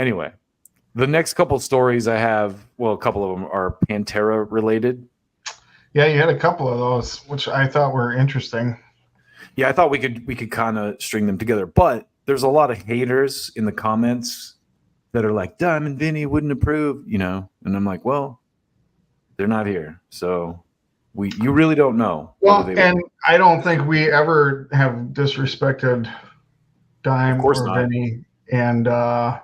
Anyway, the next couple stories I have, well, a couple of them are Pantera related. Yeah, you had a couple of those, which I thought were interesting. Yeah, I thought we could kind of string them together, but there's a lot of haters in the comments that are like, Diamond Vinny wouldn't approve, and I'm like, well, they're not here, so you really don't know. Well, and I don't think we ever have disrespected Dime or Vinny, and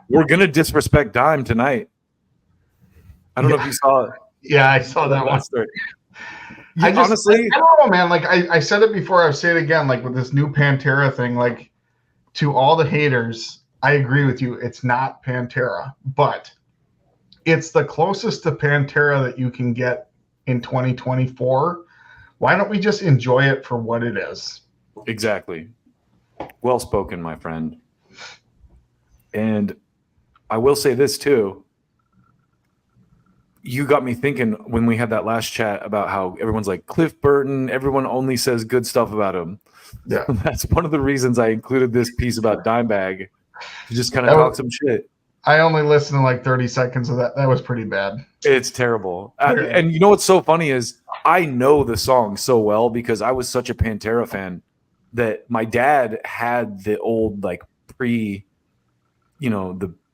we're gonna disrespect Dime tonight. I don't know if you saw it. Yeah, I saw that one. Honestly, I don't know, man. Like I said it before, I'll say it again. Like with this new Pantera thing, like to all the haters, I agree with you. It's not Pantera, but it's the closest to Pantera that you can get in 2024. Why don't we just enjoy it for what it is? Exactly. Well spoken, my friend. And I will say this too. You got me thinking when we had that last chat about how everyone's like Cliff Burton, everyone only says good stuff about him. Yeah. That's one of the reasons I included this piece about Dimebag to just kind of talk some shit. I only listened to like 30 seconds of that. That was pretty bad. It's terrible. And you know what's so funny is I know the song so well because I was such a Pantera fan that my dad had the old like the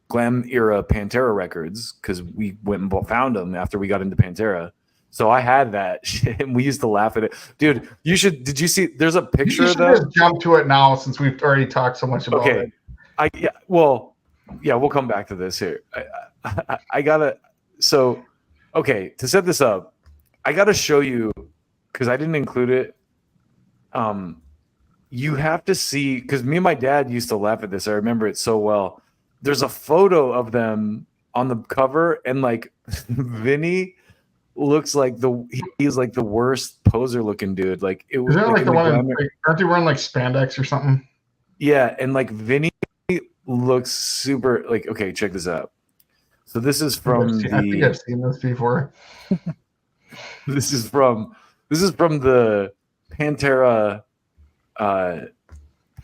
glam era Pantera records because we went and found them after we got into Pantera. So I had that shit and we used to laugh at it. Dude, did you see, there's a picture of that? Just jump to it now since we've already talked so much about it. We'll come back to this here. To set this up, I got to show you because I didn't include it. You have to see, because me and my dad used to laugh at this. I remember it so well. There's a photo of them on the cover, and like Vinny looks like he's like the worst poser looking dude. Like it was like the one. Aren't they wearing like spandex or something? Yeah, and like Vinny looks super like. Okay, check this out. So this is from I think I've seen this before. This is from the Pantera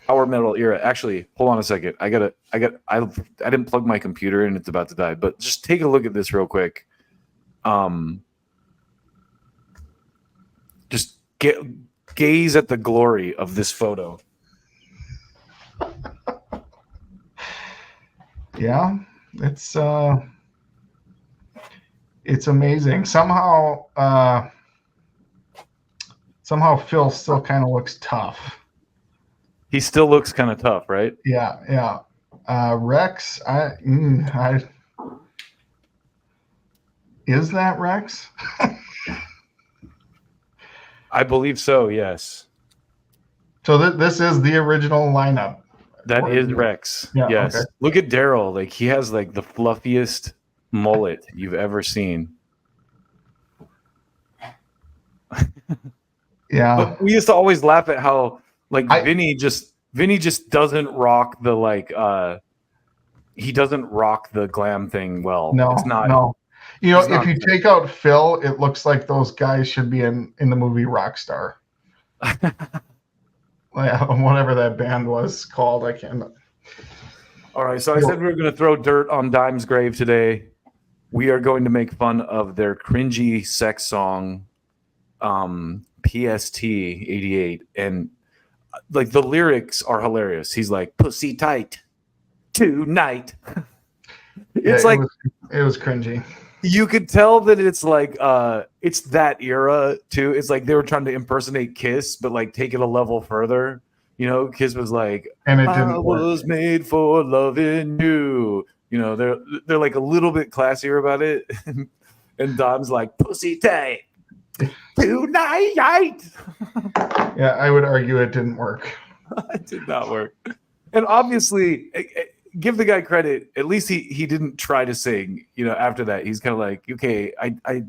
power metal era. Actually, hold on a second. I didn't plug my computer and it's about to die. But just take a look at this real quick. Just gaze at the glory of this photo. Yeah, it's amazing. Somehow Phil still kind of looks tough. He still looks kind of tough, right? Yeah. Rex, is that Rex? I believe so, yes. So this is the original lineup. That is Rex. Yeah, yes. Okay. Look at Daryl. Like he has like the fluffiest mullet you've ever seen. Yeah. But we used to always laugh at how like Vinny just doesn't rock the like he doesn't rock the glam thing well. No, it's not. No. If you take out Phil, it looks like those guys should be in the movie Rockstar. Whatever that band was called, I can't. All right, so I said we were going to throw dirt on Dime's grave today. We are going to make fun of their cringy sex song, PST 88, and like the lyrics are hilarious. He's like, "Pussy tight tonight." It's like it was cringy. You could tell that it's like it's that era too. It's like they were trying to impersonate Kiss, but like take it a level further. Kiss was like, and it didn't I was made for loving you. They're like a little bit classier about it. And Dom's like, pussy tight tonight. Yeah, I would argue it didn't work. It did not work. And obviously, give the guy credit. At least he didn't try to sing. After that, he's kind of like, okay, I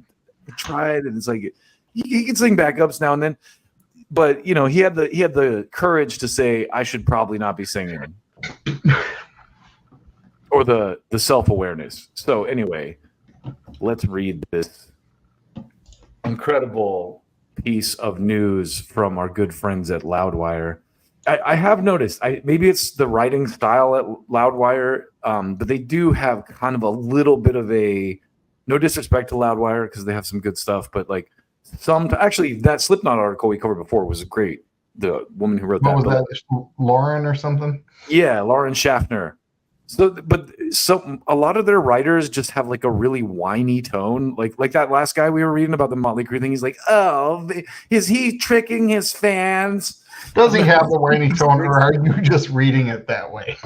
tried, and it's like he can sing backups now and then. But he had the courage to say, I should probably not be singing, or the self-awareness. So anyway, let's read this incredible piece of news from our good friends at Loudwire. I have noticed. Maybe it's the writing style at Loudwire, but they do have kind of a little bit of a, no disrespect to Loudwire because they have some good stuff, but like actually that Slipknot article we covered before was great. The woman who wrote what that. Was that Lauren or something? Yeah, Lauren Schaffner. So, but a lot of their writers just have like a really whiny tone, like that last guy we were reading about the Motley Crue thing. He's like, "Oh, is he tricking his fans?" Does he have the whiny tone, or are you just reading it that way?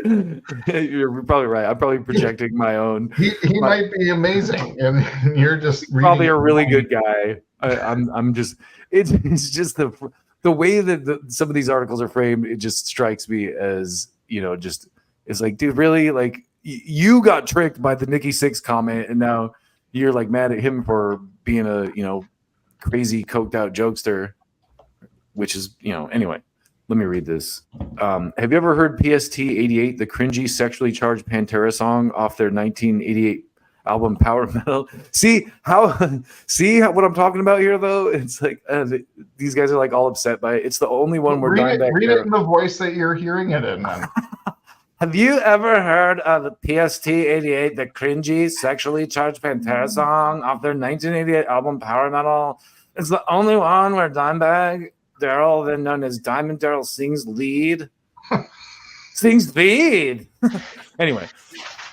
You're probably right. I'm probably projecting my own. He might be amazing, and you're just probably a really good guy. I'm just. It's just the way that some of these articles are framed. It just strikes me as, just it's like, dude, really, like you got tricked by the Nikki Sixx comment, and now you're like mad at him for being a crazy coked out jokester, which is anyway. Let me read this. Have you ever heard PST 88, the cringy sexually charged Pantera song off their 1988 album Power Metal? See what I'm talking about here, though? It's like these guys are like all upset by it. It's the only one where read it in the voice that you're hearing it in. Have you ever heard of the PST 88, the cringy sexually charged Pantera song off their 1988 album Power Metal? It's the only one where Dimebag Darrell, then known as Diamond Darrell, sings lead. Anyway,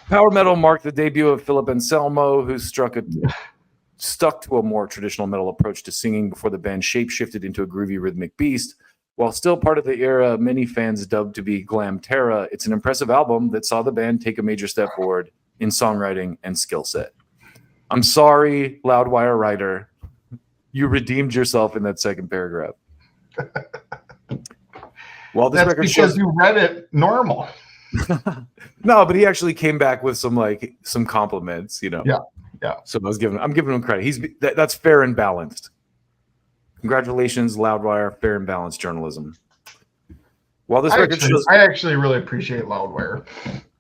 Power Metal marked the debut of Phil Anselmo, who stuck to a more traditional metal approach to singing before the band shapeshifted into a groovy rhythmic beast. While still part of the era many fans dubbed to be Glamtera, it's an impressive album that saw the band take a major step forward in songwriting and skill set. I'm sorry, Loudwire writer. You redeemed yourself in that second paragraph. Well, this record because you read it normal. No, but he actually came back with some compliments, Yeah. So I'm giving him credit. That's fair and balanced. Congratulations, Loudwire, fair and balanced journalism. Well, this record shows. I actually really appreciate Loudwire.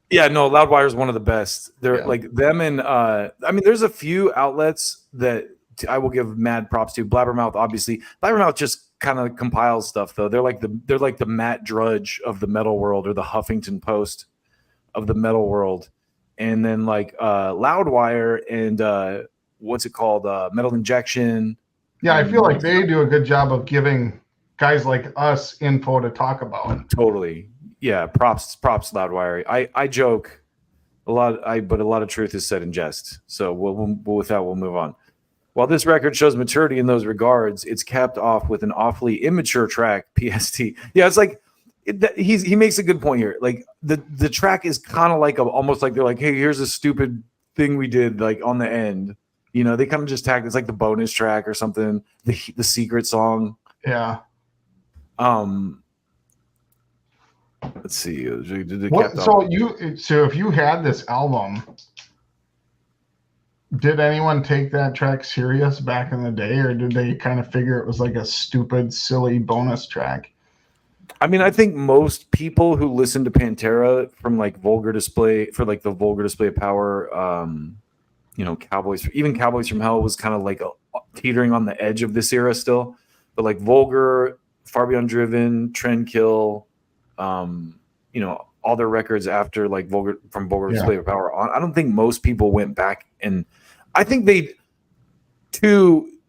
Yeah, no, Loudwire is one of the best. They're like them, and there's a few outlets that I will give mad props to. Blabbermouth, obviously. Blabbermouth just kind of compiles stuff, though. They're like the Matt Drudge of the metal world, or the Huffington Post of the metal world. And then Loudwire and what's it called? Metal Injection. Yeah, I feel like they do a good job of giving guys like us info to talk about. Totally. Yeah, props Loudwire. I joke a lot, but a lot of truth is said in jest. So with that, we'll move on. While this record shows maturity in those regards, it's capped off with an awfully immature track, PST. Yeah, it's like he makes a good point here. Like the track is kind of like almost like they're like, hey, here's a stupid thing we did like on the end. They kind of just tagged it's like the bonus track or something, the secret song. Yeah. Let's see. So if you had this album, did anyone take that track serious back in the day, or did they kind of figure it was like a stupid, silly bonus track? I think most people who listen to Pantera from Vulgar Display of Power, Cowboys From Hell was kind of teetering on the edge of this era still, but Vulgar, Far Beyond Driven, Trendkill, all their records after Vulgar Display of Power on. I don't think most people went back, and I think they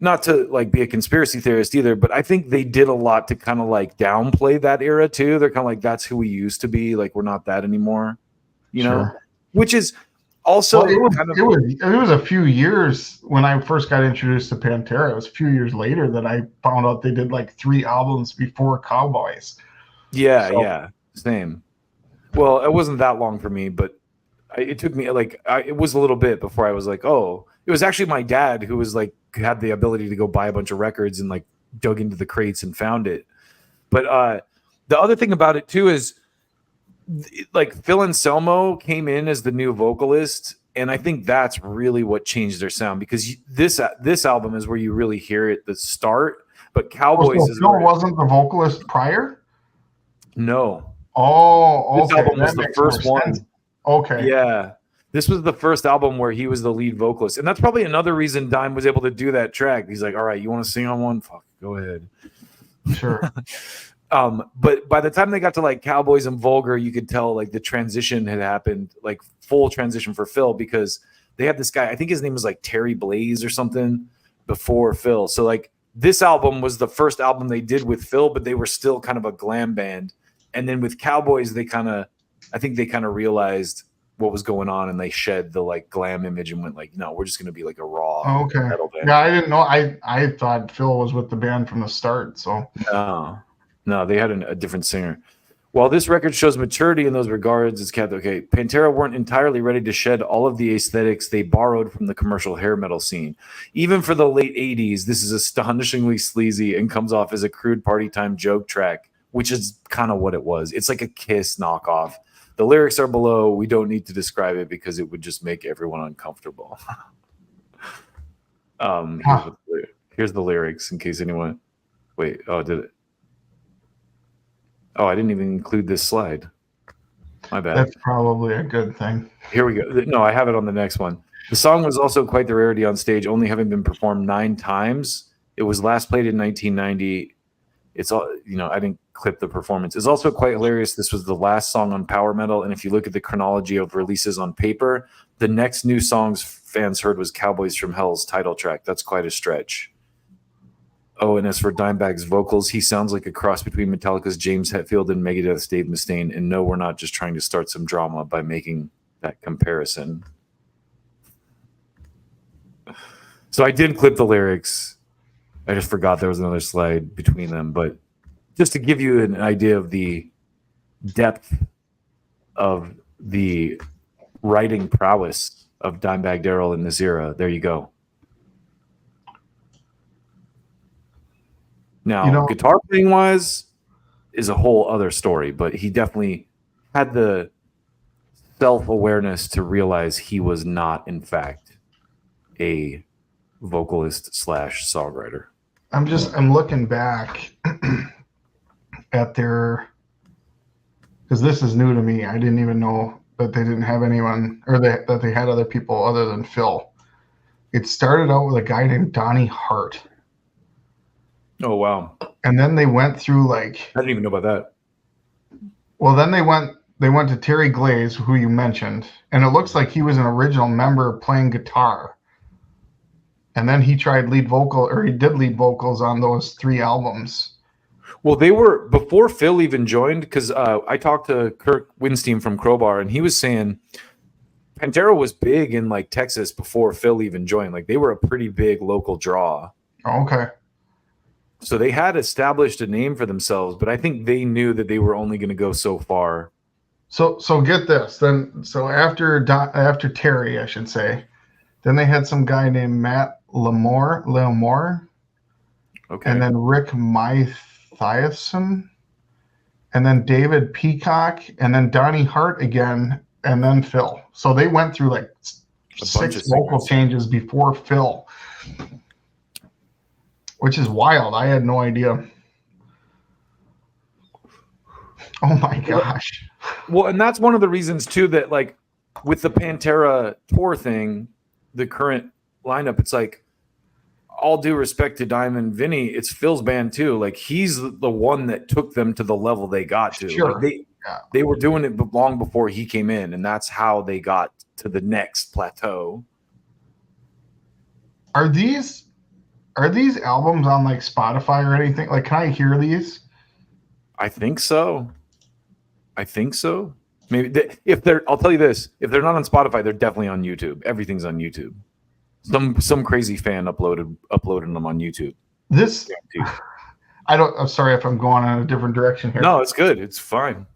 not to be a conspiracy theorist either, but I think they did a lot to kind of downplay that era too. They're kind of that's who we used to be. We're not that anymore, know, which is also it was a few years when I first got introduced to Pantera. It was a few years later that I found out they did 3 albums before Cowboys. Yeah, same. Well, it wasn't that long for me, but it took me it was a little bit before I was oh, it was actually my dad who was had the ability to go buy a bunch of records and dug into the crates and found it. But the other thing about it too is Phil Anselmo came in as the new vocalist, and I think that's really what changed their sound, because this album is where you really hear it the start. But Cowboys Phil wasn't the vocalist prior? No. Oh, okay. This album was the first one. Okay. Yeah. This was the first album where he was the lead vocalist. And that's probably another reason Dime was able to do that track. He's like, all right, you want to sing on one? Fuck, go ahead. Sure. But by the time they got to like Cowboys and Vulgar, you could tell like the transition had happened, like full transition for Phil, because they had this guy, I think his name was like Terry Blaze or something before Phil. So like this album was the first album they did with Phil, but they were still kind of a glam band. And then with Cowboys, I think they kind of realized what was going on, and they shed the like glam image and went like, no, we're just going to be like a raw metal band. Yeah, I didn't know. I thought Phil was with the band from the start. So no, they had a different singer. While this record shows maturity in those regards, it's okay. Pantera weren't entirely ready to shed all of the aesthetics they borrowed from the commercial hair metal scene. Even for the late 80s, this is astonishingly sleazy and comes off as a crude party time joke track, which is kind of what it was. It's like a Kiss knockoff. The lyrics are below. We don't need to describe it because it would just make everyone uncomfortable. Here's the lyrics in case anyone... Wait, did it? Oh, I didn't even include this slide. My bad. That's probably a good thing. Here we go. No, I have it on the next one. The song was also quite the rarity on stage, only having been performed 9 times. It was last played in 1990. It's all, I didn't clip the performance. It's also quite hilarious. This was the last song on Power Metal, and if you look at the chronology of releases on paper, the next new songs fans heard was Cowboys From Hell's title track. That's quite a stretch. Oh, and as for Dimebag's vocals, he sounds like a cross between Metallica's James Hetfield and Megadeth's Dave Mustaine. And no, we're not just trying to start some drama by making that comparison. So I did clip the lyrics. I just forgot there was another slide between them. But just to give you an idea of the depth of the writing prowess of Dimebag Darrell in this era, there you go. Now, guitar playing wise is a whole other story, but he definitely had the self-awareness to realize he was not, in fact, a vocalist / songwriter. I'm looking back at their, because this is new to me. I didn't even know that they didn't have anyone, or that they had other people other than Phil. It started out with a guy named Donnie Hart. Oh, wow. And then they went through like... I didn't even know about that. Well, then they went to Terry Glaze, who you mentioned, and it looks like he was an original member playing guitar. And then he did lead vocals on those 3 albums. Well, they were, before Phil even joined, because I talked to Kirk Winstein from Crowbar, and he was saying Pantera was big in like Texas before Phil even joined. Like they were a pretty big local draw. Okay. So they had established a name for themselves, but I think they knew that they were only going to go so far. So get this. Then after Terry, I should say, then they had some guy named Matt Leomore. Okay. And then Rick Mathiasson, and then David Peacock, and then Donnie Hart again, and then Phil. So they went through like 6 vocal changes before Phil. Which is wild. I had no idea. Oh my gosh. Well, and that's one of the reasons too that like with the Pantera tour thing, the current lineup, it's like all due respect to Diamond Vinny, it's Phil's band too. Like he's the one that took them to the level they got to. Sure. Like they were doing it long before he came in, and that's how they got to the next plateau. Are these albums on like Spotify or anything? Like, can I hear these? I think so. Maybe if they're, I'll tell you this: if they're not on Spotify, they're definitely on YouTube. Everything's on YouTube. Some crazy fan uploaded them on YouTube. I'm sorry if I'm going in a different direction here. No, it's good. It's fine.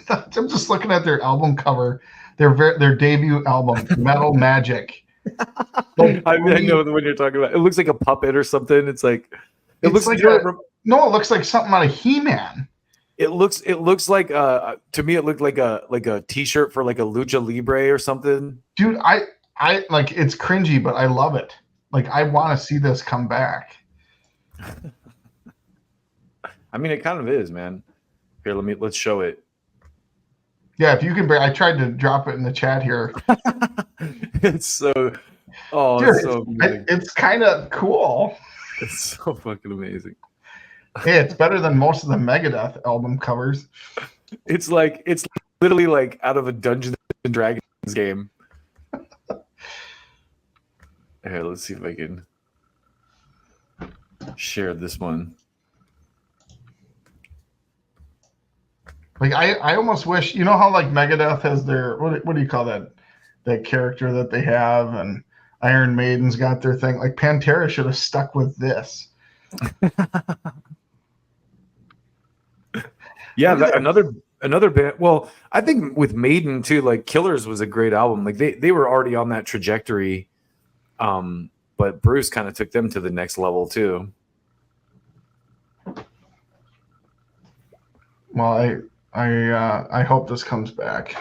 I'm just looking at their album cover, their debut album, Metal Magic. I know the one you're talking about. It looks like a puppet or something. It looks like something out of He-Man. It looks like to me it looked like a t-shirt for like a Lucha Libre or something. Dude, I like, it's cringy, but I love it. Like I want to see this come back. I mean, it kind of is, man. Here, let's show it. Yeah, if you can. I tried to drop it in the chat here. It's so. Oh, dude, it's so amazing. It's kind of cool. It's so fucking amazing. Hey, it's better than most of the Megadeth album covers. It's literally like out of a Dungeons and Dragons game. Here, let's see if I can share this one. Like I almost wish, you know how like Megadeth has their what do you call that character that they have, and Iron Maiden's got their thing. Like Pantera should have stuck with this. Yeah, another band. Well, I think with Maiden too, like Killers was a great album. Like they were already on that trajectory, but Bruce kind of took them to the next level too. Well, I hope this comes back.